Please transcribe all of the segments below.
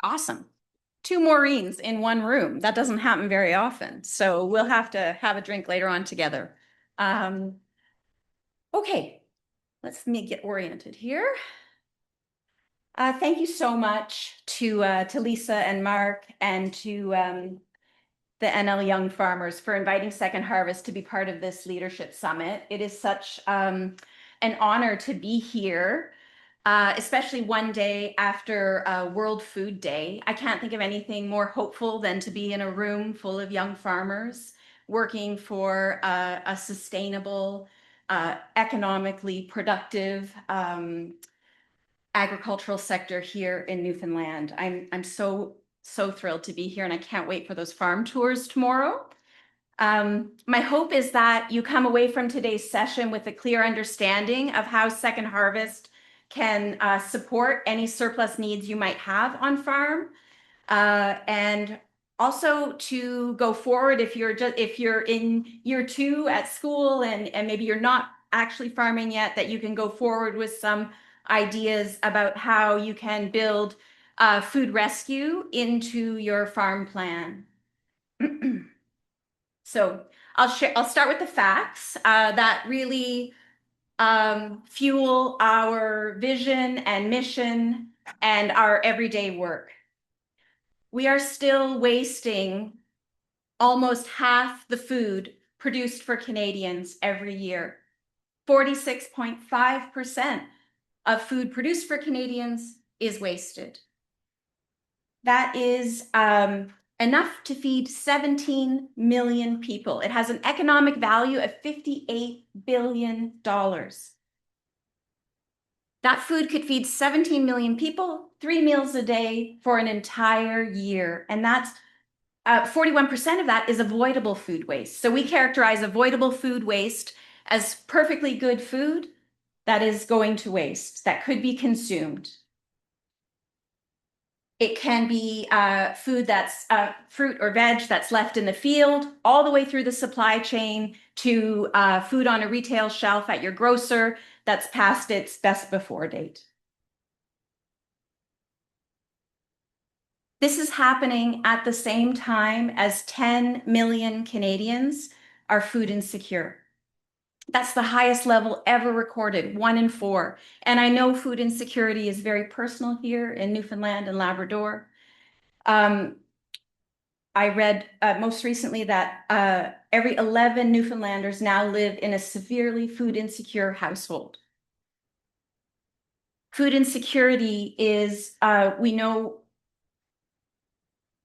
Awesome. Two Maureens in one room. That doesn't happen very often. So we'll have to have a drink later on together. Um, okay, let's me get oriented here. Thank you so much to Lisa and Mark and to the NL Young Farmers for inviting Second Harvest to be part of this leadership summit. It is such an honor to be here, especially one day after World Food Day. I can't think of anything more hopeful than to be in a room full of young farmers working for a sustainable, economically productive agricultural sector here in Newfoundland. I'm so thrilled to be here, and I can't wait for those farm tours tomorrow. My hope is that you come away from today's session with a clear understanding of how Second Harvest can support any surplus needs you might have on farm, and also to go forward if you're in year 2 at school and maybe you're not actually farming yet, that you can go forward with some ideas about how you can build food rescue into your farm plan. So I'll start with the facts that really fuel our vision and mission and our everyday work. We are still wasting almost half the food produced for Canadians every year. 46.5% of food produced for Canadians is wasted. That is enough to feed 17 million people. It has an economic value of $58 billion. That food could feed 17 million people, 3 meals a day for an entire year. And that's 41% of that is avoidable food waste. So we characterize avoidable food waste as perfectly good food that is going to waste, that could be consumed. It can be food that's fruit or veg that's left in the field, all the way through the supply chain to food on a retail shelf at your grocer that's past its best before date. This is happening at the same time as 10 million Canadians are food insecure. That's the highest level ever recorded, 1 in 4. And I know food insecurity is very personal here in Newfoundland and Labrador. I read most recently that every 11 Newfoundlanders now live in a severely food insecure household. Food insecurity is, we know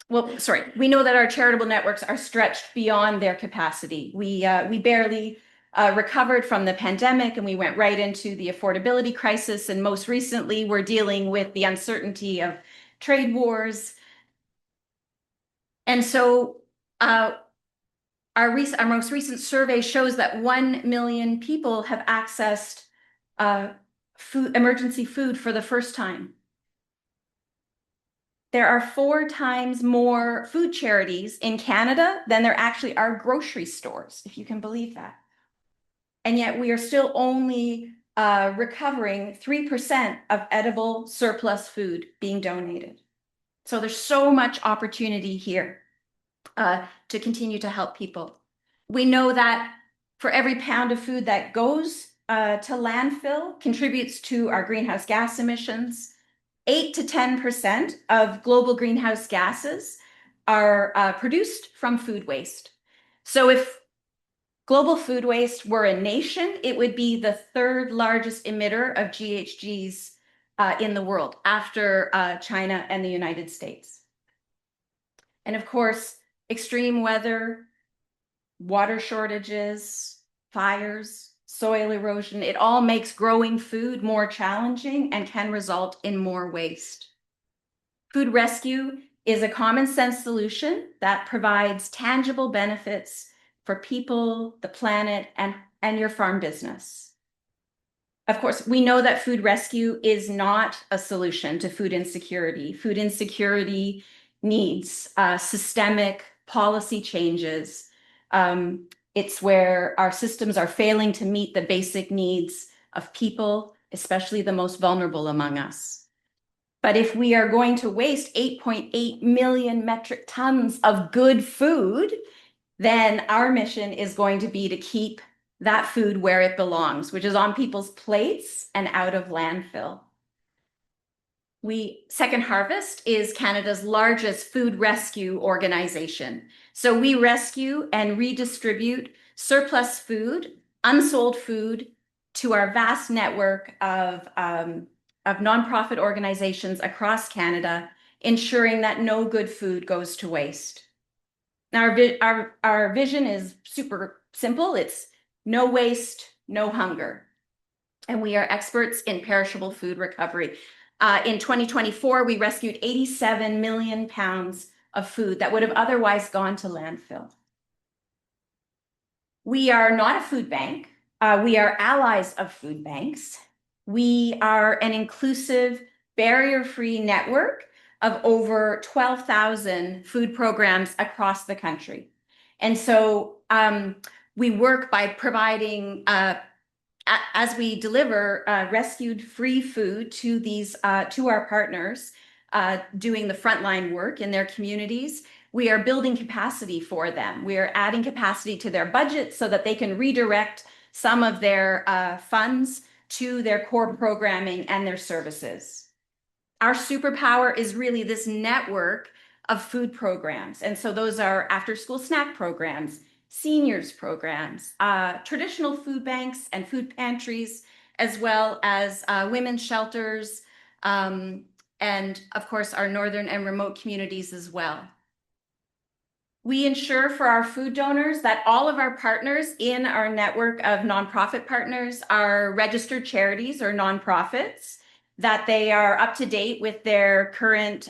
that our charitable networks are stretched beyond their capacity. We barely recovered from the pandemic, and we went right into the affordability crisis. And most recently, we're dealing with the uncertainty of trade wars. And so our most recent survey shows that 1 million people have accessed emergency food for the first time. There are 4 times more food charities in Canada than there actually are grocery stores, if you can believe that. And yet we are still only recovering 3% of edible surplus food being donated. So there's so much opportunity here to continue to help people. We know that for every pound of food that goes to landfill contributes to our greenhouse gas emissions. 8 to 10% of global greenhouse gases are produced from food waste. So if global food waste were a nation, it would be the 3rd largest emitter of GHGs in the world after China and the United States. And of course, extreme weather, water shortages, fires, soil erosion, it all makes growing food more challenging and can result in more waste. Food rescue is a common sense solution that provides tangible benefits for people, the planet, and your farm business. Of course, we know that food rescue is not a solution to food insecurity. Food insecurity needs systemic policy changes. It's where our systems are failing to meet the basic needs of people, especially the most vulnerable among us. But if we are going to waste 8.8 million metric tons of good food, then our mission is going to be to keep that food where it belongs, which is on people's plates and out of landfill. Second Harvest is Canada's largest food rescue organization. So we rescue and redistribute surplus food, unsold food to our vast network of nonprofit organizations across Canada, ensuring that no good food goes to waste. Now, our vision is super simple. It's no waste, no hunger. And we are experts in perishable food recovery. In 2024, we rescued 87 million pounds of food that would have otherwise gone to landfill. We are not a food bank. We are allies of food banks. We are an inclusive, barrier-free network of over 12,000 food programs across the country. And so we work by providing as we deliver rescued free food to to our partners doing the frontline work in their communities, we are building capacity for them. We are adding capacity to their budget so that they can redirect some of their funds to their core programming and their services. Our superpower is really this network of food programs. And so those are after-school snack programs, seniors programs, traditional food banks and food pantries, as well as women's shelters, and of course, our northern and remote communities as well. We ensure for our food donors that all of our partners in our network of nonprofit partners are registered charities or nonprofits, that they are up to date with their current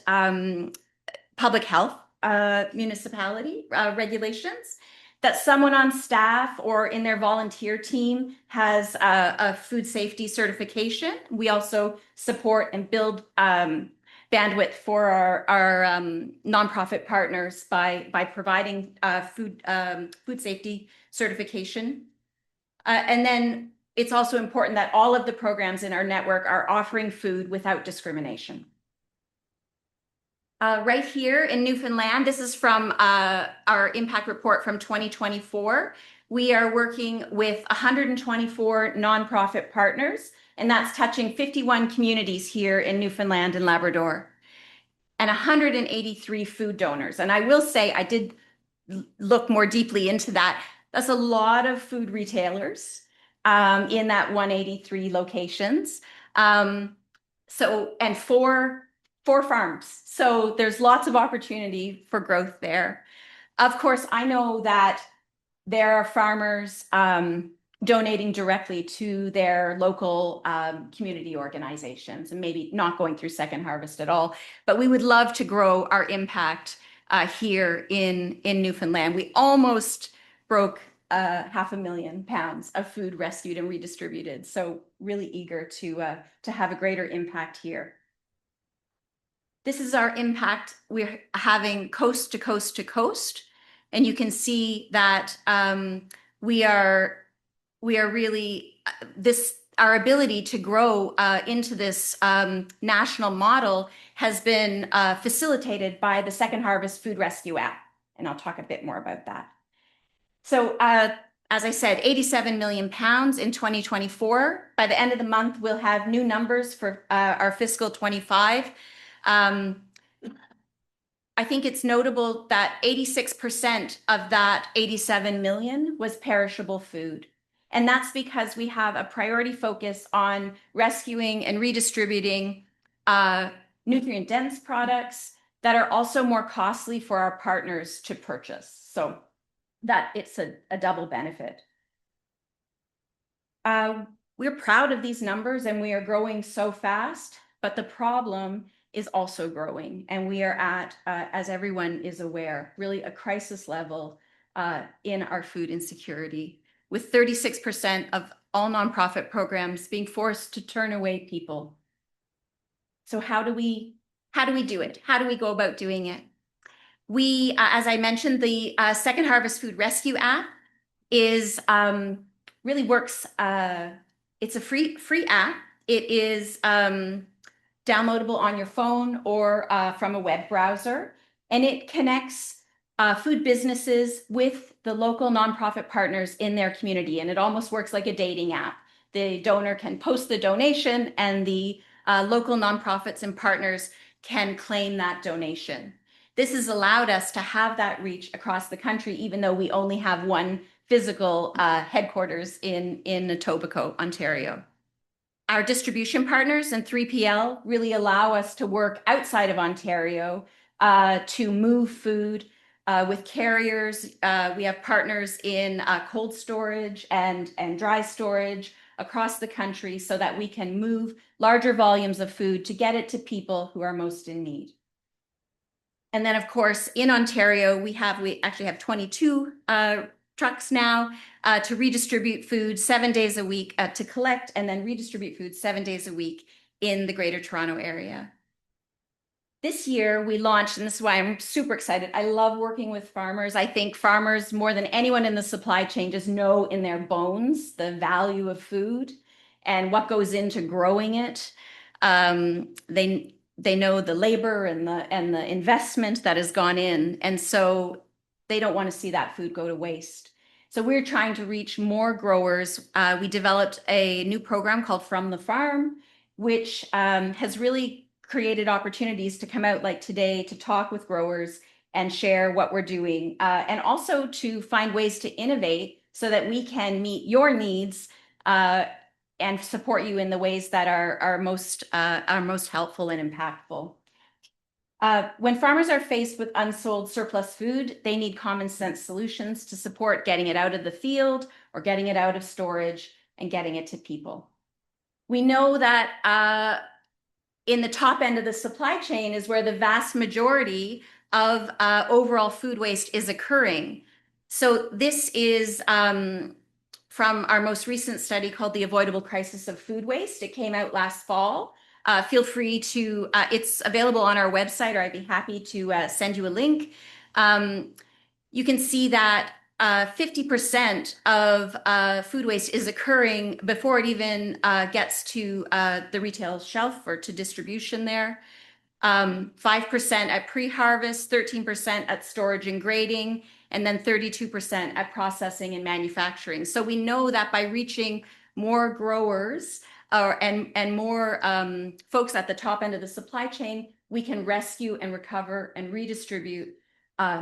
public health municipality regulations, that someone on staff or in their volunteer team has a food safety certification. We also support and build bandwidth for our nonprofit partners by providing food safety certification. And then it's also important that all of the programs in our network are offering food without discrimination. Right here in Newfoundland, this is from our impact report from 2024. We are working with 124 nonprofit partners, and that's touching 51 communities here in Newfoundland and Labrador, and 183 food donors. And I will say, I did look more deeply into that. That's a lot of food retailers in that 183 locations. And four farms. So there's lots of opportunity for growth there. Of course, I know that there are farmers donating directly to their local community organizations and maybe not going through Second Harvest at all. But we would love to grow our impact here in Newfoundland. We almost broke 500,000 pounds of food rescued and redistributed. So really eager to have a greater impact here. This is our impact we're having coast to coast to coast. And you can see that we are really, our ability to grow into this national model has been facilitated by the Second Harvest Food Rescue app. And I'll talk a bit more about that. So as I said, 87 million pounds in 2024. By the end of the month, we'll have new numbers for our fiscal 25. I think it's notable that 86% of that 87 million was perishable food. And that's because we have a priority focus on rescuing and redistributing nutrient-dense products that are also more costly for our partners to purchase. So that it's a double benefit. We're proud of these numbers and we are growing so fast, but the problem is also growing. And we are at, as everyone is aware, really a crisis level in our food insecurity, with 36% of all nonprofit programs being forced to turn away people. So how do we do it? How do we go about doing it? We, as I mentioned, the Second Harvest Food Rescue app is really works. It's a free app. It is downloadable on your phone or from a web browser. And it connects food businesses with the local nonprofit partners in their community. And it almost works like a dating app. The donor can post the donation, and the local nonprofits and partners can claim that donation. This has allowed us to have that reach across the country, even though we only have one physical headquarters in Etobicoke, Ontario. Our distribution partners and 3PL really allow us to work outside of Ontario to move food with carriers. We have partners in cold storage and dry storage across the country so that we can move larger volumes of food to get it to people who are most in need. And then, of course, in Ontario, we actually have 22 trucks now to redistribute food 7 days a week, to collect and then redistribute food 7 days a week in the Greater Toronto Area. This year we launched, and this is why I'm super excited. I love working with farmers. I think farmers, more than anyone in the supply chain, just know in their bones the value of food and what goes into growing it. They know the labor and the investment that has gone in, and so they don't want to see that food go to waste. So we're trying to reach more growers. We developed a new program called From the Farm, which has really created opportunities to come out like today to talk with growers and share what we're doing, and also to find ways to innovate so that we can meet your needs and support you in the ways that are most helpful and impactful. When farmers are faced with unsold surplus food, they need common sense solutions to support getting it out of the field or getting it out of storage and getting it to people. We know that in the top end of the supply chain is where the vast majority of overall food waste is occurring. So this is from our most recent study called The Avoidable Crisis of Food Waste. It came out last fall. Feel free to, it's available on our website, or I'd be happy to send you a link. You can see that 50% of food waste is occurring before it even gets to the retail shelf or to distribution there. 5% at pre-harvest, 13% at storage and grading, and then 32% at processing and manufacturing. So we know that by reaching more growers and more folks at the top end of the supply chain, we can rescue and recover and redistribute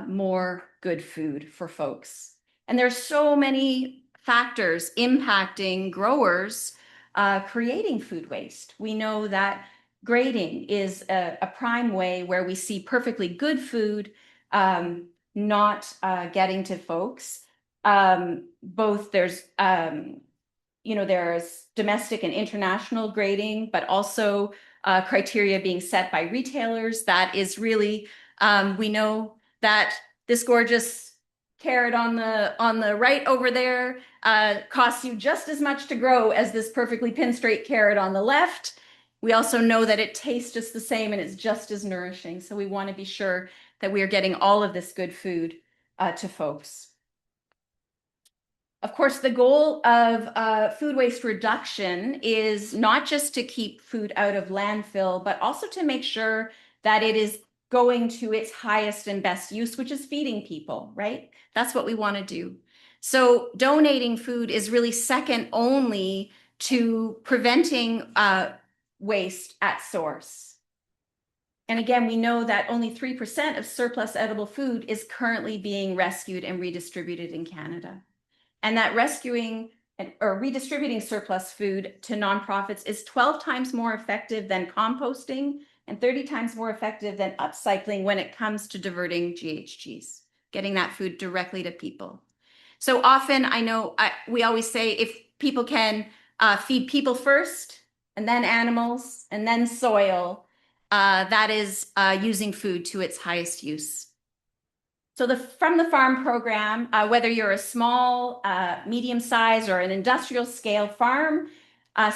more good food for folks. And there's so many factors impacting growers creating food waste. We know that grading is a prime way where we see perfectly good food not getting to folks. Both there's there's domestic and international grading, but also criteria being set by retailers. That is really, we know that this gorgeous carrot on the right over there costs you just as much to grow as this perfectly pin straight carrot on the left. We also know that it tastes just the same and it's just as nourishing. So we want to be sure that we are getting all of this good food to folks. Of course, the goal of food waste reduction is not just to keep food out of landfill, but also to make sure that it is going to its highest and best use, which is feeding people, right? That's what we want to do. So donating food is really second only to preventing waste at source. And again, we know that only 3% of surplus edible food is currently being rescued and redistributed in Canada. And that rescuing or redistributing surplus food to nonprofits is 12 times more effective than composting and 30 times more effective than upcycling when it comes to diverting GHGs, getting that food directly to people. So often, I know we always say if people can feed people first, and then animals, and then soil, that is using food to its highest use. So the From the Farm program, whether you're a small, medium-sized, or an industrial scale farm,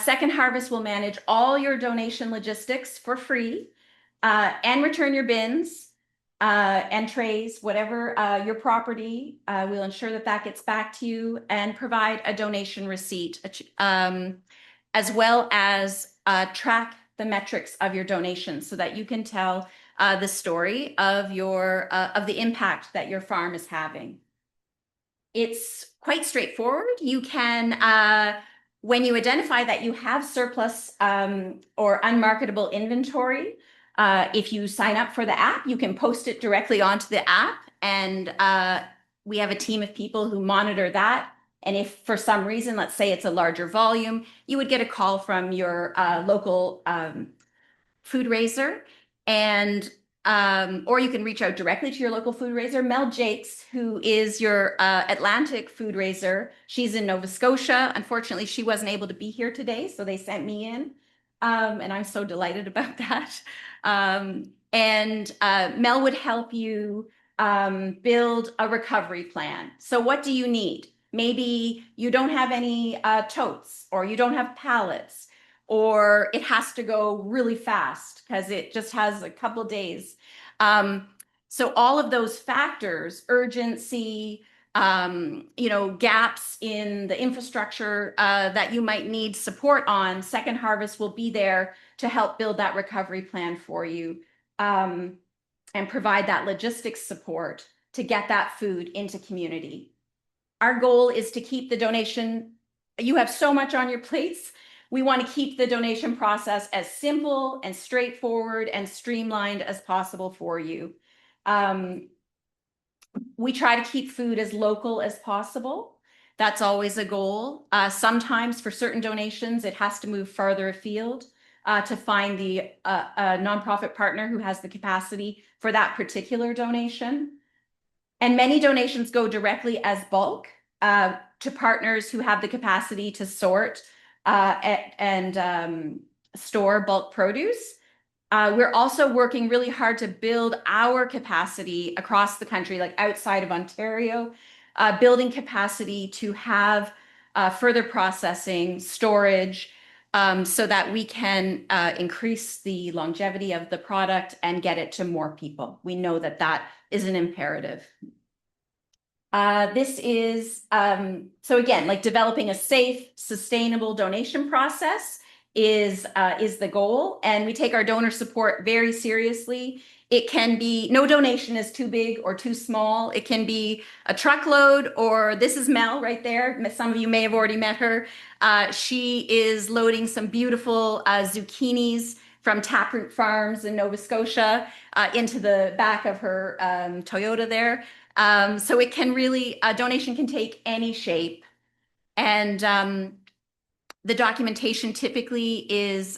Second Harvest will manage all your donation logistics for free and return your bins and trays, whatever your property. We'll ensure that that gets back to you and provide a donation receipt, as well as track the metrics of your donations so that you can tell the story of the impact that your farm is having. It's quite straightforward. You can, when you identify that you have surplus or unmarketable inventory, if you sign up for the app, you can post it directly onto the app, and we have a team of people who monitor that. And if for some reason, let's say it's a larger volume, you would get a call from your local food raiser, and or you can reach out directly to your local food raiser. Mel Jakes, who is your Atlantic food raiser, she's in Nova Scotia. Unfortunately, she wasn't able to be here today, so they sent me in, and I'm so delighted about that. And Mel would help you build a recovery plan. So what do you need? Maybe you don't have any totes, or you don't have pallets, or it has to go really fast because it just has a couple of days. So all of those factors, urgency, gaps in the infrastructure that you might need support on, Second Harvest will be there to help build that recovery plan for you, and provide that logistics support to get that food into community. Our goal is to keep the donation. You have so much on your plates. We want to keep the donation process as simple and straightforward and streamlined as possible for you. We try to keep food as local as possible. That's always a goal. Sometimes for certain donations, it has to move farther afield to find the nonprofit partner who has the capacity for that particular donation. And many donations go directly as bulk to partners who have the capacity to sort and store bulk produce. We're also working really hard to build our capacity across the country, like outside of Ontario, building capacity to have further processing, storage, so that we can increase the longevity of the product and get it to more people. We know that that is an imperative. This is, so again, like developing a safe, sustainable donation process is the goal. And we take our donor support very seriously. It can be, no donation is too big or too small. It can be a truckload, or this is Mel right there. Some of you may have already met her. She is loading some beautiful zucchinis from Taproot Farms in Nova Scotia into the back of her Toyota there. So it can really, a donation can take any shape. And the documentation typically is,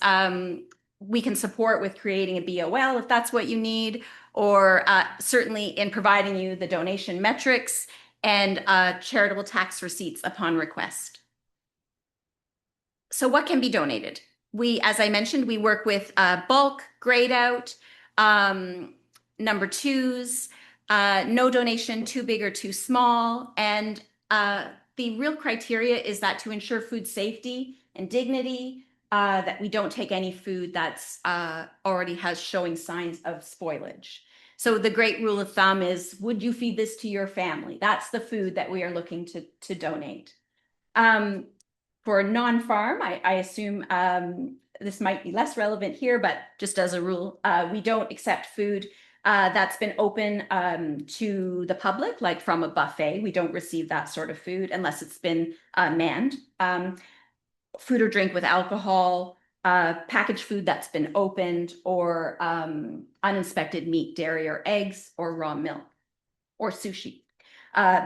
we can support with creating a BOL if that's what you need, or certainly in providing you the donation metrics and charitable tax receipts upon request. So what can be donated? As I mentioned, we work with bulk, grayed out, number twos, no donation too big or too small. And the real criteria is that to ensure food safety and dignity, that we don't take any food that's already has showing signs of spoilage. So the great rule of thumb is, would you feed this to your family? That's the food that we are looking to donate. For non-farm, I assume this might be less relevant here, but just as a rule, we don't accept food that's been open to the public, like from a buffet. We don't receive that sort of food unless it's been manned. Food or drink with alcohol, packaged food that's been opened, or uninspected meat, dairy, or eggs, or raw milk, or sushi.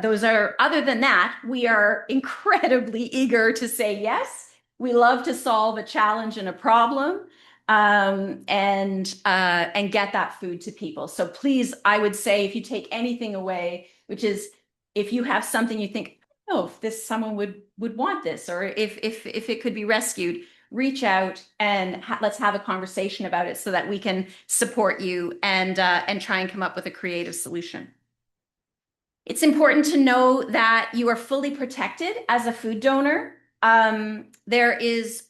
Those are, other than that, we are incredibly eager to say yes. We love to solve a challenge and a problem, and get that food to people. So please, I would say, if you take anything away, which is if you have something you think, oh, if someone would want this, or if it could be rescued, reach out and let's have a conversation about it so that we can support you and try and come up with a creative solution. It's important to know that you are fully protected as a food donor. There is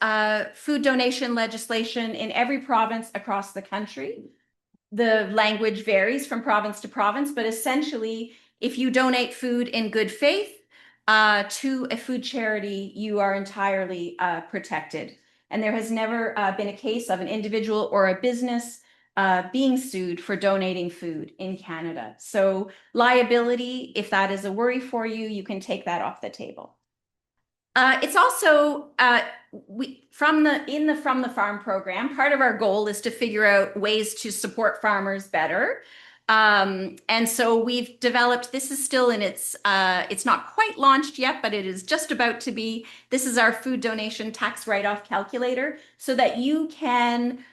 food donation legislation in every province across the country. The language varies from province to province, but essentially, if you donate food in good faith to a food charity, you are entirely protected. And there has never been a case of an individual or a business being sued for donating food in Canada. So liability, if that is a worry for you, you can take that off the table. It's also from the farm program. Part of our goal is to figure out ways to support farmers better. And so we've developed, this is still in it's not quite launched yet, but it is just about to be. This is our food donation tax write-off calculator so that you can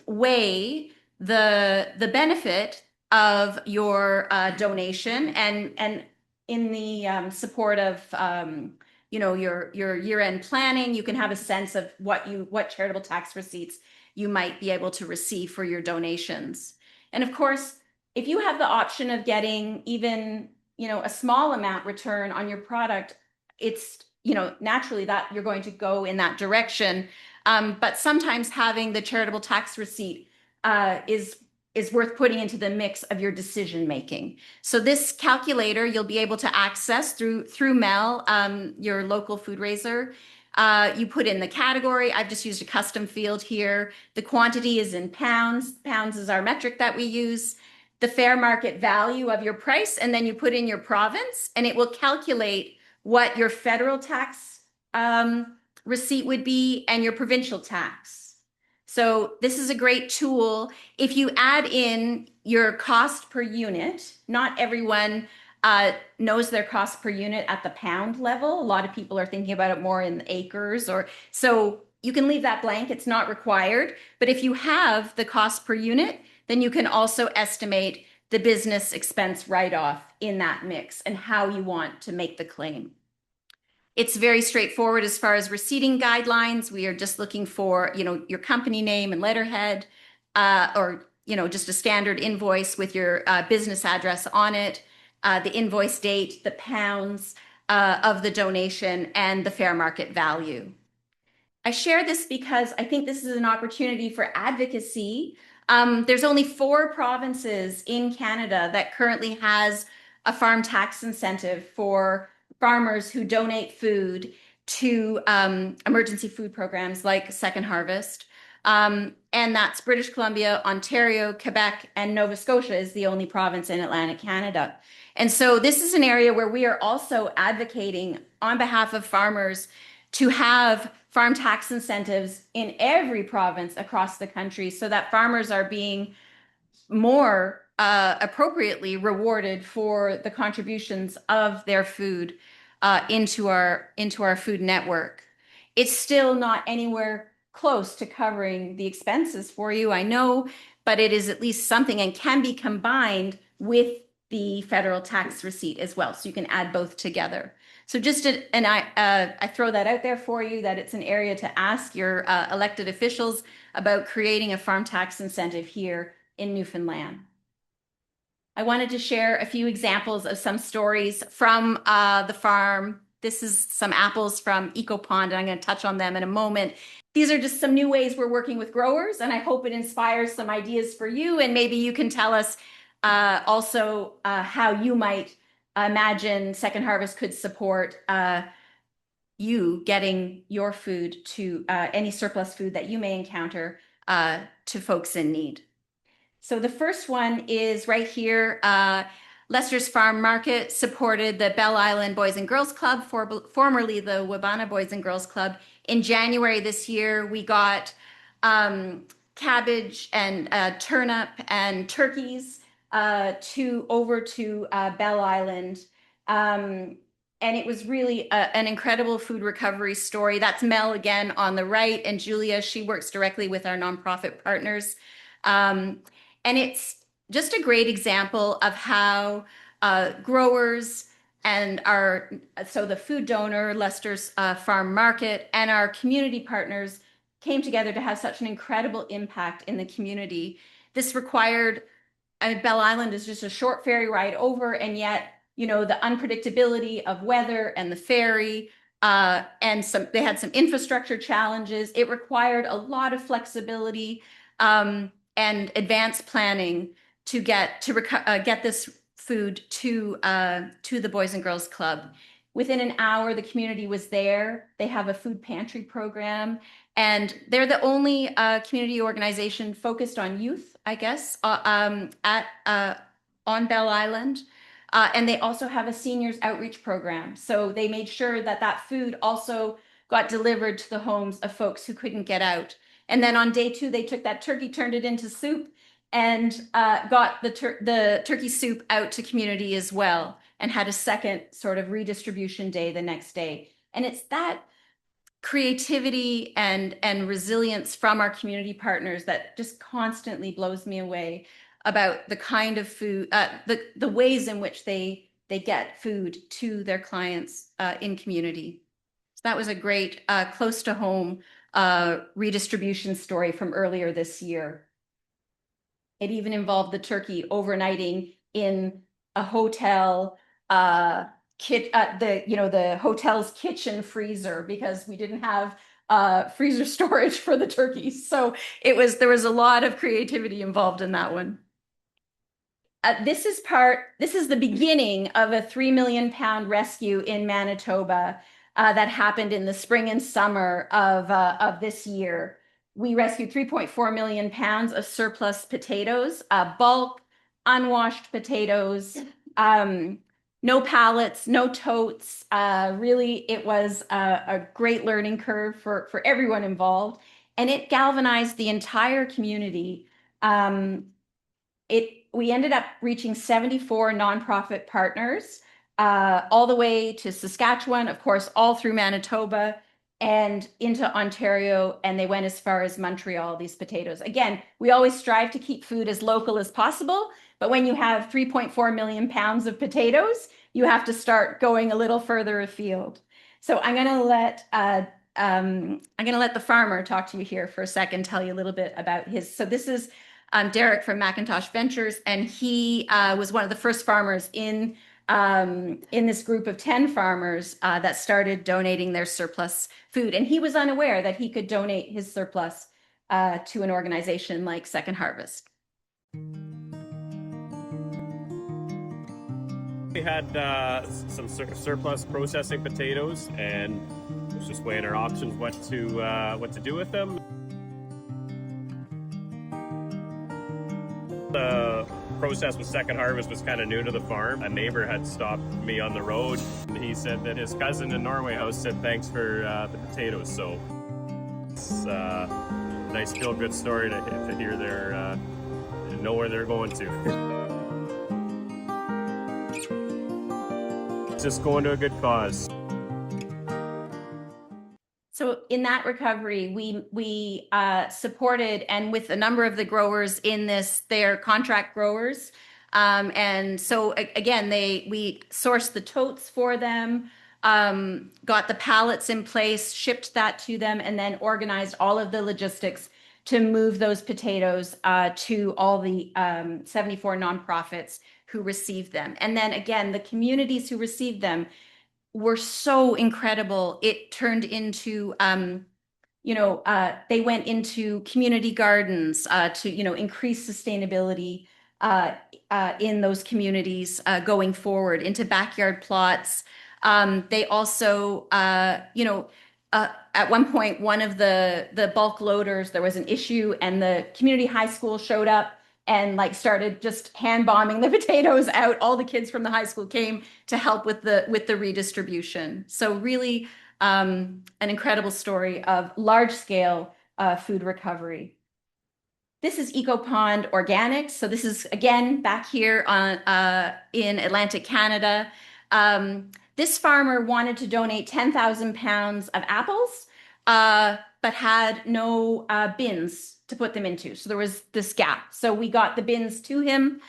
weigh the benefit of your donation and in the support of your year-end planning, you can have a sense of what charitable tax receipts you might be able to receive for your donations. And of course, if you have the option of getting even, a small amount return on your product, it's, naturally that you're going to go in that direction. But sometimes having the charitable tax receipt is worth putting into the mix of your decision making. So this calculator you'll be able to access through Mel, your local food raiser. You put in the category. I've just used a custom field here. The quantity is in pounds. Pounds is our metric that we use. The fair market value of your price, and then you put in your province, and it will calculate what your federal tax receipt would be and your provincial tax. So this is a great tool. If you add in your cost per unit, not everyone knows their cost per unit at the pound level. A lot of people are thinking about it more in acres, so you can leave that blank. It's not required. But if you have the cost per unit, then you can also estimate the business expense write-off in that mix and how you want to make the claim. It's very straightforward as far as receipting guidelines. We are just looking for, your company name and letterhead, or, just a standard invoice with your business address on it, the invoice date, the pounds of the donation, and the fair market value. I share this because I think this is an opportunity for advocacy. There's only 4 provinces in Canada that currently has a farm tax incentive for farmers who donate food to emergency food programs like Second Harvest. And that's British Columbia, Ontario, Quebec, and Nova Scotia is the only province in Atlantic Canada. And so this is an area where we are also advocating on behalf of farmers to have farm tax incentives in every province across the country so that farmers are being more appropriately rewarded for the contributions of their food into our food network. It's still not anywhere close to covering the expenses for you, I know, but it is at least something and can be combined with the federal tax receipt as well. So you can add both together. So I throw that out there for you, that it's an area to ask your elected officials about creating a farm tax incentive here in Newfoundland. I wanted to share a few examples of some stories from the farm. This is some apples from EcoPond, and I'm going to touch on them in a moment. These are just some new ways we're working with growers, and I hope it inspires some ideas for you, and maybe you can tell us also how you might imagine Second Harvest could support you getting your food to any surplus food that you may encounter to folks in need. So the first one is right here. Lester's Farm Market supported the Bell Island Boys and Girls Club, formerly the Wabana Boys and Girls Club. In January this year, we got cabbage and turnip and turkeys over to Bell Island. And it was really an incredible food recovery story. That's Mel again on the right, and Julia, she works directly with our nonprofit partners. And it's just a great example of how growers and the food donor, Lester's Farm Market, and our community partners came together to have such an incredible impact in the community. This required, Bell Island is just a short ferry ride over, and yet, the unpredictability of weather and the ferry, and they had some infrastructure challenges. It required a lot of flexibility and advanced planning to get this food to the Boys and Girls Club. Within an hour, the community was there. They have a food pantry program, and they're the only community organization focused on youth, I guess, on Bell Island. And they also have a seniors outreach program. So they made sure that that food also got delivered to the homes of folks who couldn't get out. And then on day 2, they took that turkey, turned it into soup, and got the turkey soup out to community as well, and had a second sort of redistribution day the next day. And it's that creativity and resilience from our community partners that just constantly blows me away about the kind of food, the ways in which they get food to their clients in community. So that was a great close to home redistribution story from earlier this year. It even involved the turkey overnighting in a hotel the hotel's kitchen freezer, because we didn't have freezer storage for the turkeys. So there was a lot of creativity involved in that one. This is the beginning of a 3 million pound rescue in Manitoba that happened in the spring and summer of this year. We rescued 3.4 million pounds of surplus potatoes, bulk, unwashed potatoes, no pallets, no totes. Really, it was a great learning curve for everyone involved, and it galvanized the entire community. We ended up reaching 74 nonprofit partners, all the way to Saskatchewan, of course, all through Manitoba and into Ontario, and they went as far as Montreal, these potatoes. Again, we always strive to keep food as local as possible, but when you have 3.4 million pounds of potatoes, you have to start going a little further afield. So I'm going to let the farmer talk to you here for a second, tell you a little bit about his. So this is Derek from Macintosh Ventures, and he was one of the first farmers in this group of 10 farmers that started donating their surplus food. And he was unaware that he could donate his surplus to an organization like Second Harvest. We had some surplus processing potatoes, and was just weighing our options what to do with them. The process with Second Harvest was kind of new to the farm. A neighbor had stopped me on the road, and he said that his cousin in Norway House said thanks for the potatoes. So it's a nice feel-good story to hear their know where they're going to. Just going to a good cause. So in that recovery, we supported, and with a number of the growers in this, they're contract growers. And so again, we sourced the totes for them, got the pallets in place, shipped that to them, and then organized all of the logistics to move those potatoes to all the 74 nonprofits who received them. And then again, the communities who received them were so incredible. It turned into, they went into community gardens to, increase sustainability in those communities going forward, into backyard plots. They also, at one point, one of the bulk loaders, there was an issue, and the community high school showed up and started just hand bombing the potatoes out. All the kids from the high school came to help with the redistribution. So really an incredible story of large scale food recovery. This is EcoPond Organics. So this is, again, back here in Atlantic Canada. This farmer wanted to donate 10,000 pounds of apples, but had no bins to put them into. So there was this gap. So we got the bins to him.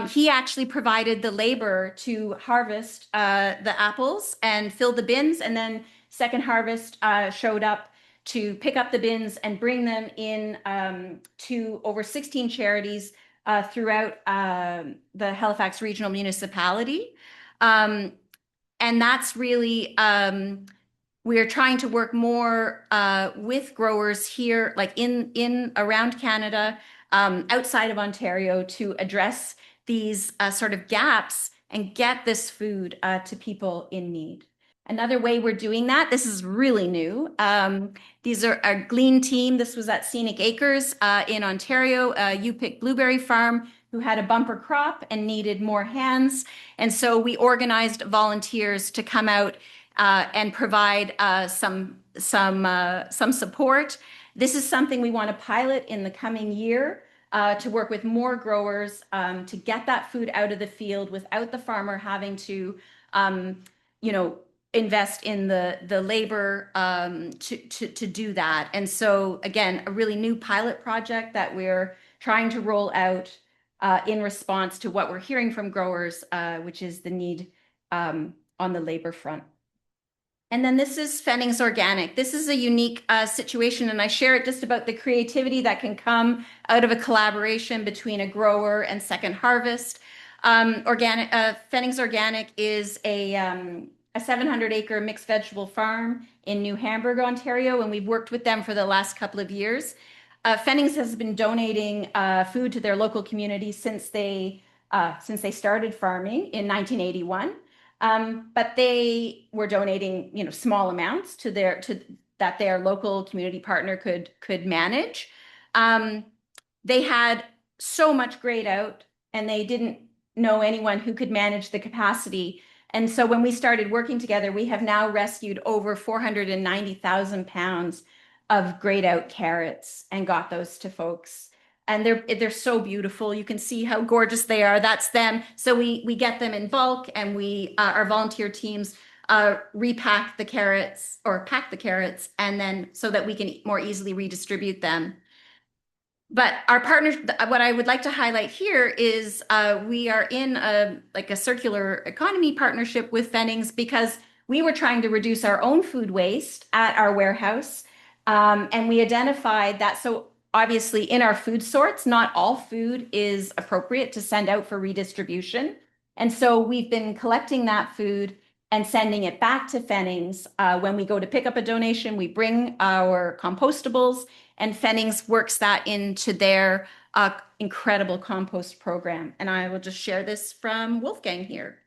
He actually provided the labor to harvest the apples and fill the bins. And then Second Harvest showed up to pick up the bins and bring them in to over 16 charities throughout the Halifax Regional Municipality. And that's really, we're trying to work more with growers here, in around Canada, outside of Ontario, to address these sort of gaps and get this food to people in need. Another way we're doing that, this is really new. These are our Glean team. This was at Scenic Acres in Ontario, a U-pick blueberry farm who had a bumper crop and needed more hands. And so we organized volunteers to come out and provide some support. This is something we want to pilot in the coming year to work with more growers to get that food out of the field without the farmer having to, invest in the labor to do that. And so again, a really new pilot project that we're trying to roll out in response to what we're hearing from growers, which is the need on the labor front. And then this is Fennings Organic. This is a unique situation, and I share it just about the creativity that can come out of a collaboration between a grower and Second Harvest. Fennings Organic is a 700-acre mixed vegetable farm in New Hamburg, Ontario, and we've worked with them for the last couple of years. Fennings has been donating food to their local community since they started farming in 1981. But they were donating, small amounts that their local community partner could manage. They had so much grade out, and they didn't know anyone who could manage the capacity. And so when we started working together, we have now rescued over 490,000 pounds of grayed out carrots and got those to folks. And they're so beautiful. You can see how gorgeous they are. That's them. So we get them in bulk, and our volunteer teams repack the carrots or pack the carrots, and then so that we can more easily redistribute them. But our partners, what I would like to highlight here is we are in a circular economy partnership with Fennings because we were trying to reduce our own food waste at our warehouse. And we identified that, so obviously in our food sorts, not all food is appropriate to send out for redistribution. And so we've been collecting that food and sending it back to Fennings. When we go to pick up a donation, we bring our compostables, and Fennings works that into their incredible compost program. And I will just share this from Wolfgang here.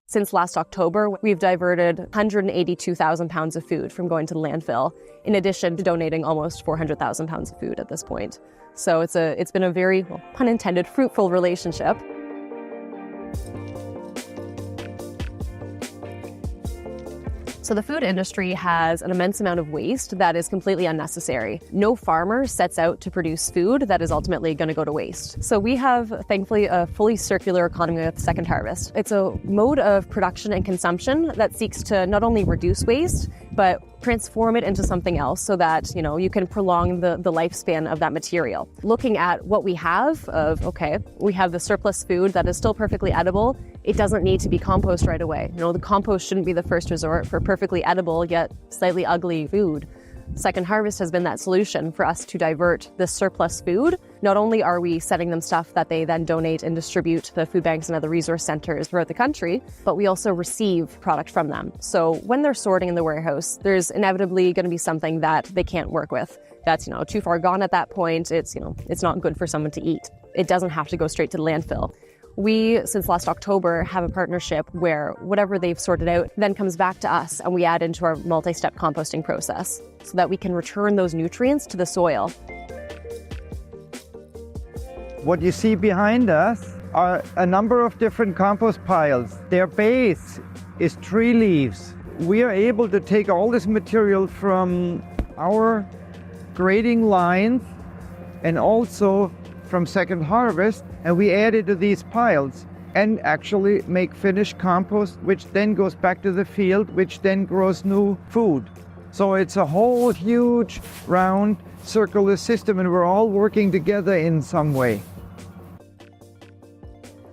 Since last October, we've diverted 182,000 pounds of food from going to the landfill, in addition to donating almost 400,000 pounds of food at this point. So it's been a very, pun intended, fruitful relationship. So the food industry has an immense amount of waste that is completely unnecessary. No farmer sets out to produce food that is ultimately going to go to waste. So we have, thankfully, a fully circular economy with Second Harvest. It's a mode of production and consumption that seeks to not only reduce waste, but transform it into something else so that, you can prolong the lifespan of that material. Looking at what we have we have the surplus food that is still perfectly edible. It doesn't need to be compost right away. The compost shouldn't be the first resort for perfectly edible yet slightly ugly food. Second Harvest has been that solution for us to divert this surplus food. Not only are we sending them stuff that they then donate and distribute to the food banks and other resource centers throughout the country, but we also receive product from them. So when they're sorting in the warehouse, there's inevitably going to be something that they can't work with. That's, too far gone at that point. It's not good for someone to eat. It doesn't have to go straight to the landfill. We, since last October, have a partnership where whatever they've sorted out then comes back to us, and we add into our multi-step composting process so that we can return those nutrients to the soil. What you see behind us are a number of different compost piles. Their base is tree leaves. We are able to take all this material from our grading lines and also from Second Harvest, and we add it to these piles and actually make finished compost, which then goes back to the field, which then grows new food. So it's a whole huge round circular system, and we're all working together in some way.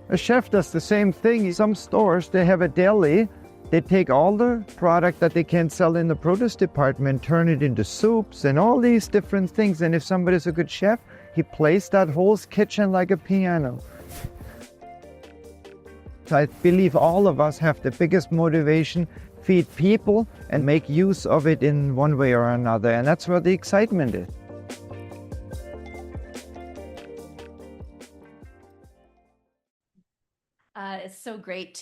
A chef does the same thing. Some stores, they have a deli. They take all the product that they can sell in the produce department, turn it into soups and all these different things. And if somebody's a good chef, he plays that whole kitchen like a piano. So I believe all of us have the biggest motivation, feed people and make use of it in one way or another. And that's where the excitement is. It's so great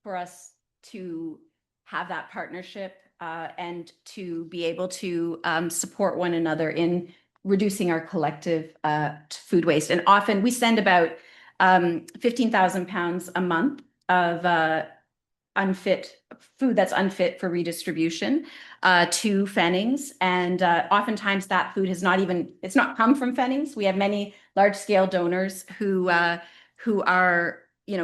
for us to have that partnership and to be able to support one another in reducing our collective food waste. And often we send about 15,000 pounds a month of unfit food that's unfit for redistribution to Fennings. And oftentimes that food has it's not come from Fennings. We have many large scale donors who are,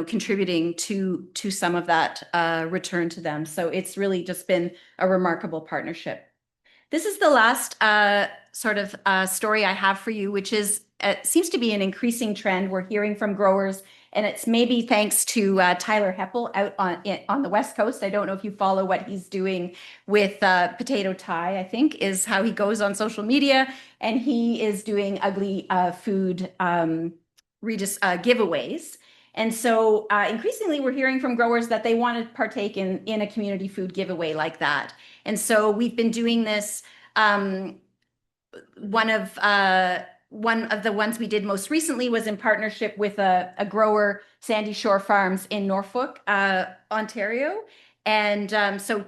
contributing to some of that return to them. So it's really just been a remarkable partnership. This is the last story I have for you, which is seems to be an increasing trend. We're hearing from growers, and it's maybe thanks to Tyler Heppel out on the West Coast. I don't know if you follow what he's doing with Potato Tie, I think is how he goes on social media, and he is doing ugly food giveaways. And so increasingly we're hearing from growers that they want to partake in a community food giveaway like that. And so we've been doing this. One of the ones we did most recently was in partnership with a grower, Sandy Shore Farms in Norfolk, Ontario. And so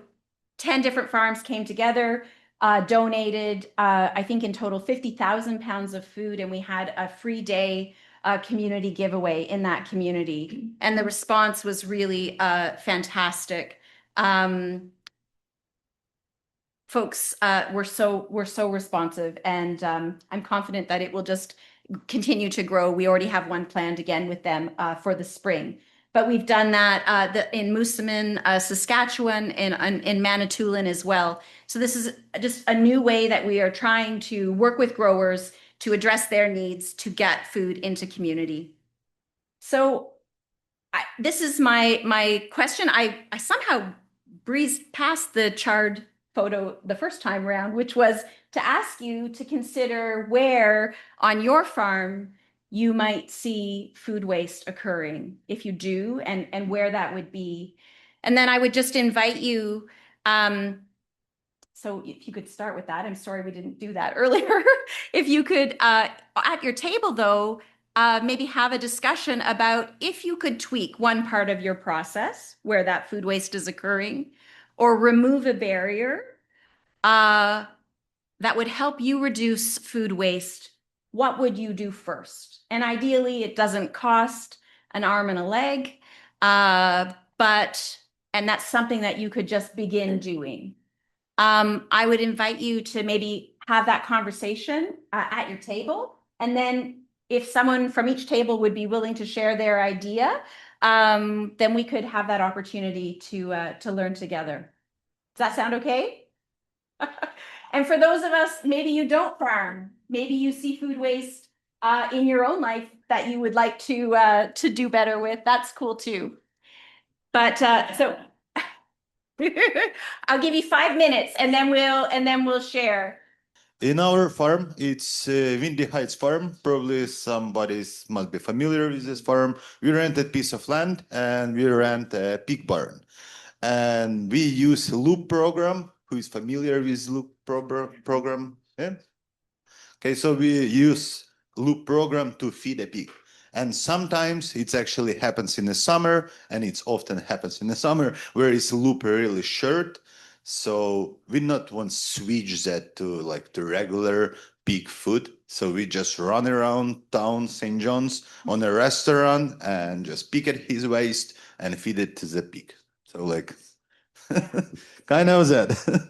10 different farms came together, donated, I think in total 50,000 pounds of food, and we had a free day community giveaway in that community. And the response was really fantastic. Folks were so responsive, and I'm confident that it will just continue to grow. We already have one planned again with them for the spring. But we've done that in Moosomin, Saskatchewan, in Manitoulin as well. So this is just a new way that we are trying to work with growers to address their needs to get food into community. So this is my question. I somehow breezed past the charred photo the first time around, which was to ask you to consider where on your farm you might see food waste occurring, if you do, and where that would be. And then I would just invite you, so if you could start with that. I'm sorry we didn't do that earlier. If you could, at your table though, maybe have a discussion about if you could tweak one part of your process where that food waste is occurring, or remove a barrier that would help you reduce food waste, what would you do first? And ideally, it doesn't cost an arm and a leg, and that's something that you could just begin doing. I would invite you to maybe have that conversation at your table. And then if someone from each table would be willing to share their idea, then we could have that opportunity to learn together. Does that sound okay? And for those of us, maybe you don't farm, maybe you see food waste in your own life that you would like to do better with. That's cool too. But so I'll give you 5 minutes, and then we'll share. In our farm, it's Windy Heights Farm. Probably somebody must be familiar with this farm. We rent a piece of land and we rent a pig barn. And we use loop program. Who is familiar with loop program? Yeah? Okay, so we use loop program to feed a pig. And sometimes it actually happens in the summer, and it often happens in the summer where it's loop really short. So we not want to switch that to regular pig food. So we just run around town St. John's on a restaurant and just pick at his waste and feed it to the pig. So kind of that.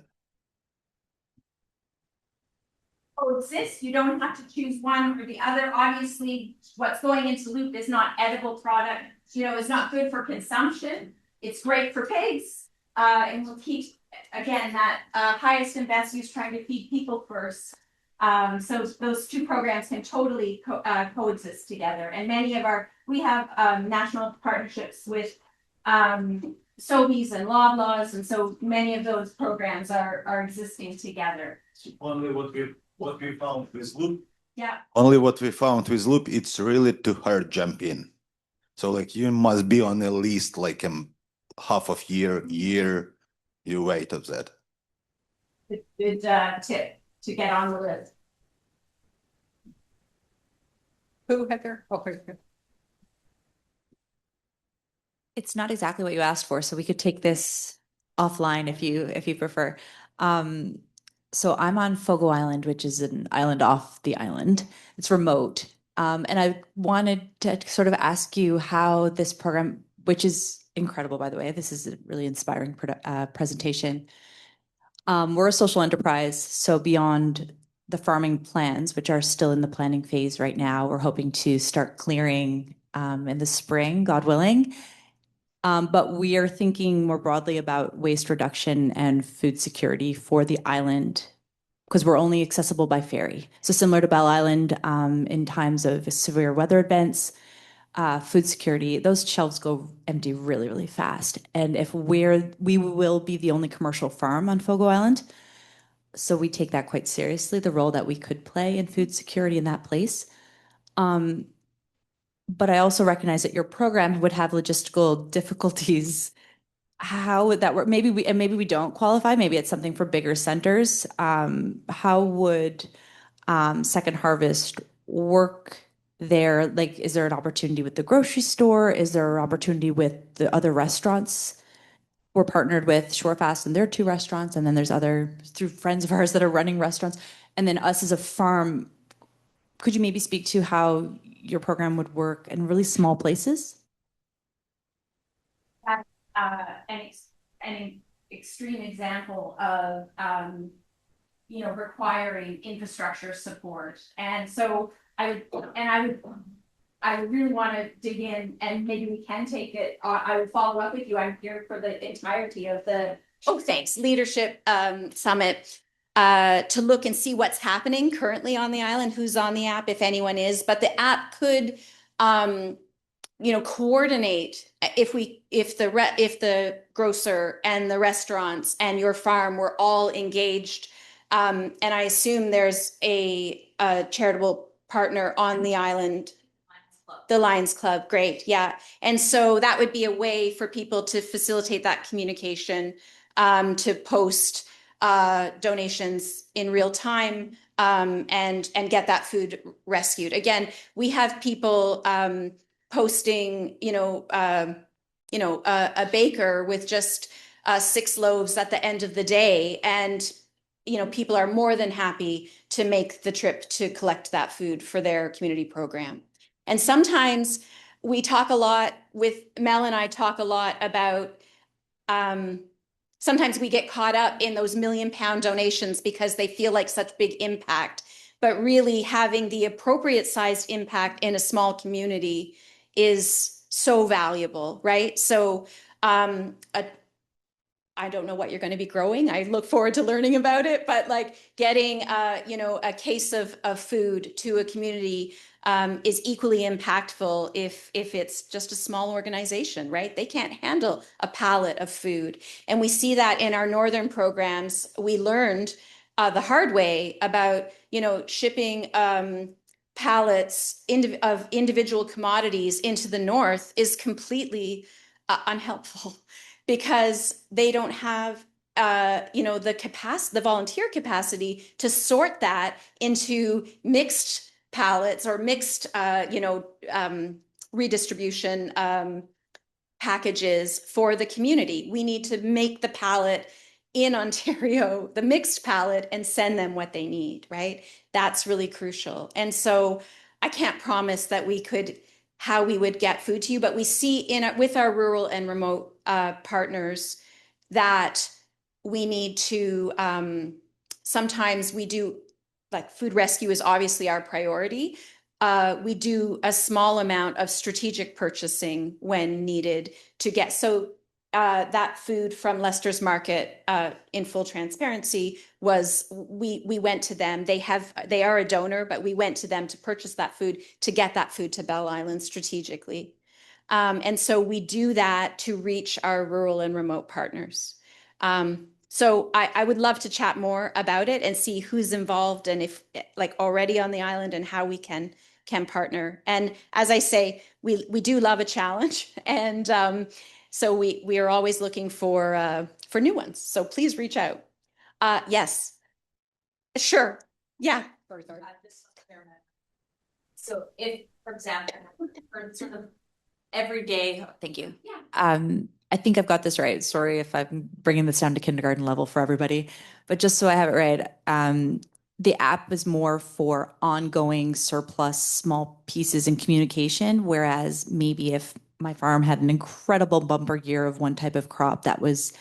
Coexist. You don't have to choose one or the other. Obviously, what's going into loop is not edible product. It's not good for consumption. It's great for pigs, and we'll keep again that highest and best use, trying to feed people first. So those two programs can totally coexist together. And we have national partnerships with Sobeys and Loblaws, and so many of those programs are existing together. Only what we found with loop. Yeah. Only what we found with loop, it's really too hard jump in. So you must be on at least half of year you wait of that. Good tip to get on the list. Who, Heather? Okay. It's not exactly what you asked for, so we could take this offline if you prefer. So I'm on Fogo Island, which is an island off the island. It's remote. And I wanted to sort of ask you how this program, which is incredible, by the way, this is a really inspiring presentation. We're a social enterprise, so beyond the farming plans, which are still in the planning phase right now, we're hoping to start clearing in the spring, God willing. But we are thinking more broadly about waste reduction and food security for the island because we're only accessible by ferry. So similar to Bell Island, in times of severe weather events, food security, those shelves go empty really, really fast. And if we will be the only commercial farm on Fogo Island, so we take that quite seriously, the role that we could play in food security in that place. But I also recognize that your program would have logistical difficulties. How would that work? Maybe we don't qualify. Maybe it's something for bigger centers. How would Second Harvest work there? Like, is there an opportunity with the grocery store? Is there an opportunity with the other restaurants? We're partnered with Shorefast and their 2 restaurants, and then there's other through friends of ours that are running restaurants, and then us as a farm. Could you maybe speak to how your program would work in really small places? An extreme example of requiring infrastructure support. And so I would really want to dig in, and maybe we can take it. I would follow up with you. I'm here for the entirety of the leadership summit to look and see what's happening currently on the island, who's on the app, if anyone is. But the app could coordinate if the grocer and the restaurants and your farm were all engaged. And I assume there's a charitable partner on the island. The Lions Club, great, yeah. And so that would be a way for people to facilitate that communication, to post donations in real time, and get that food rescued. Again, we have people posting, a baker with just 6 loaves at the end of the day, and people are more than happy to make the trip to collect that food for their community program. And sometimes we talk a lot with Mel and I talk a lot about sometimes we get caught up in those £1 million donations because they feel like such big impact, but really having the appropriate sized impact in a small community is so valuable, right? So I don't know what you're going to be growing. I look forward to learning about it, but like getting a case of food to a community is equally impactful if it's just a small organization, right? They can't handle a pallet of food. And we see that in our northern programs. We learned the hard way about, shipping pallets of individual commodities into the north is completely unhelpful because they don't have the volunteer capacity to sort that into mixed pallets or mixed redistribution packages for the community. We need to make the pallet in Ontario, the mixed pallet, and send them what they need, right? That's really crucial. And so I can't promise that how we would get food to you, but we see with our rural and remote partners that we need to, sometimes we do, like food rescue is obviously our priority. We do a small amount of strategic purchasing when needed to get, that food from Leicester's Market, in full transparency, we went to them. They are a donor, but we went to them to purchase that food, to get that food to Bell Island strategically. And so we do that to reach our rural and remote partners. So I would love to chat more about it and see who's involved and if like already on the island and how we can partner. And as I say, we do love a challenge, and so we are always looking for new ones. So please reach out. Yes, sure, yeah. Sorry. So if, for example, for sort of everyday, thank you. Yeah. I think I've got this right. Sorry if I'm bringing this down to kindergarten level for everybody, but just so I have it right, the app is more for ongoing surplus small pieces in communication, whereas maybe if my farm had an incredible bumper year of one type of crop that was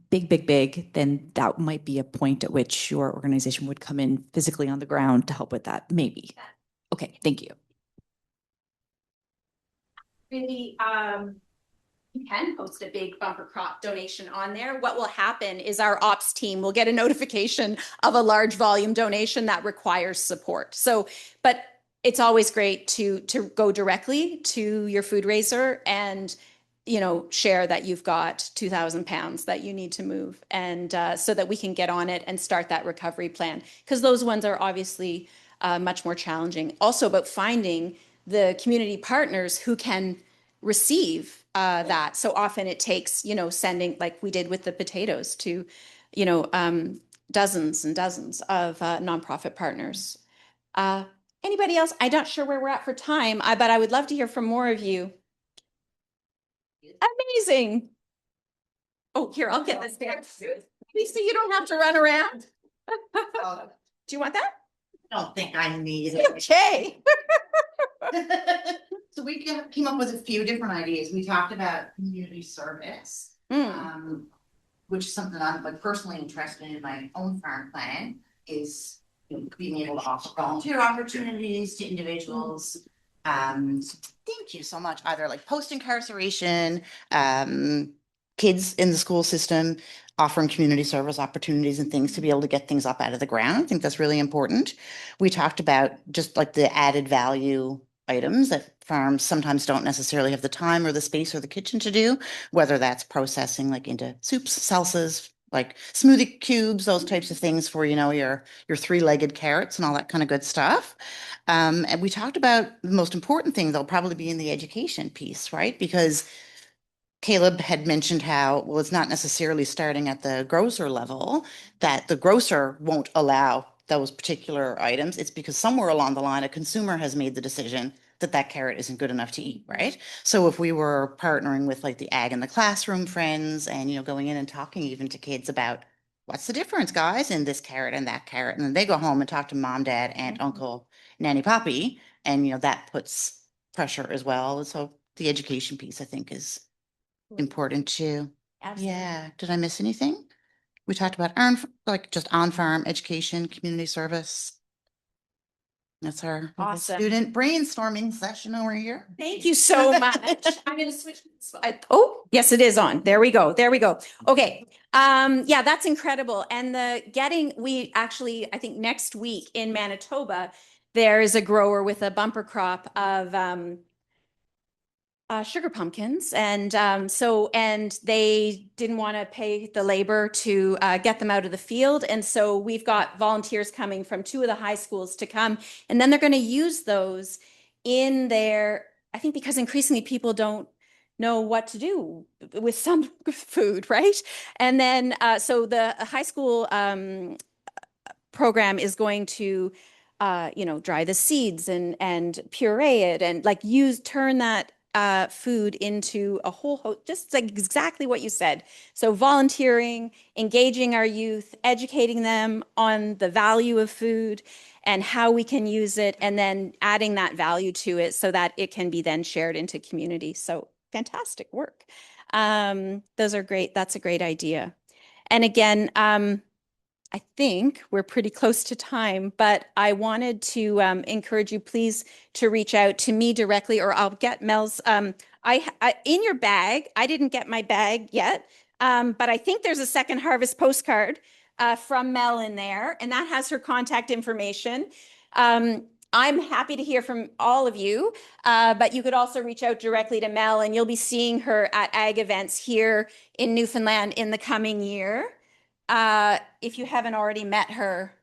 big, then that might be a point at which your organization would come in physically on the ground to help with that, maybe. Okay, thank you. Really, you can post a big bumper crop donation on there. What will happen is our ops team will get a notification of a large volume donation that requires support. So, but it's always great to go directly to your food raiser and, you know, share that you've got 2,000 pounds that you need to move, and so that we can get on it and start that recovery plan, because those ones are obviously much more challenging. Also about finding the community partners who can receive that. So often it takes, you know, sending, like we did with the potatoes, to, you know, dozens and dozens of nonprofit partners. Anybody else? I'm not sure where we're at for time, but I would love to hear from more of you. Amazing. Oh, here, I'll get this down. Lisa, you don't have to run around. Do you want that? I don't think I need it. Okay. So we came up with a few different ideas. We talked about community service, which is something I'm like personally interested in my own farm plan, is, you know, being able to offer volunteer opportunities to individuals. Thank you so much. Either like post-incarceration, kids in the school system, offering community service opportunities and things to be able to get things up out of the ground. I think that's really important. We talked about just like the added value items that farms sometimes don't necessarily have the time or the space or the kitchen to do, whether that's processing like into soups, salsas, like smoothie cubes, those types of things for, you know, your three-legged carrots and all that kind of good stuff. And we talked about the most important thing, they'll probably be in the education piece, right? Because Caleb had mentioned how, well, it's not necessarily starting at the grocer level, that the grocer won't allow those particular items. It's because somewhere along the line, a consumer has made the decision that that carrot isn't good enough to eat, right? So if we were partnering with like the ag in the classroom friends and, you know, going in and talking even to kids about what's the difference, guys, in this carrot and that carrot, and then they go home and talk to mom, dad, aunt, uncle, nanny, poppy, and, you know, that puts pressure as well. So the education piece, I think, is important too. Absolutely. Yeah. Did I miss anything? We talked about like just on-farm education, community service. That's our little Awesome. student brainstorming session over here. Thank you so much. I'm going to switch. Oh, yes, it is on. There we go. There we go. Okay. Yeah, that's incredible. And we actually, I think next week in Manitoba, there is a grower with a bumper crop of sugar pumpkins, and they didn't want to pay the labor to get them out of the field, and so we've got volunteers coming from 2 of the high schools to come, and then they're going to use those in their, I think, because increasingly people don't know what to do with some food, right? And then so the high school program is going to you know, dry the seeds and puree it and like turn that food into a whole host, just like exactly what you said. So volunteering, engaging our youth, educating them on the value of food and how we can use it, and then adding that value to it so that it can be then shared into community. So fantastic work. Those are great. That's a great idea. And again, I think we're pretty close to time, but I wanted to encourage you, please, to reach out to me directly, or I'll get Mel's. In your bag, I didn't get my bag yet, but I think there's a Second Harvest postcard from Mel in there, and that has her contact information. I'm happy to hear from all of you, but you could also reach out directly to Mel, and you'll be seeing her at ag events here in Newfoundland in the coming year. If you haven't already met her,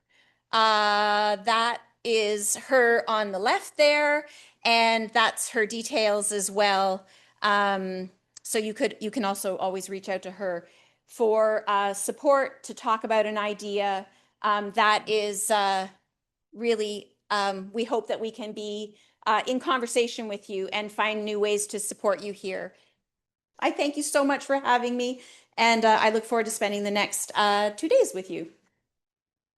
that is her on the left there, and that's her details as well. So you can also always reach out to her for support, to talk about an idea. That is really, we hope that we can be in conversation with you and find new ways to support you here. I thank you so much for having me, and I look forward to spending the next 2 days with you.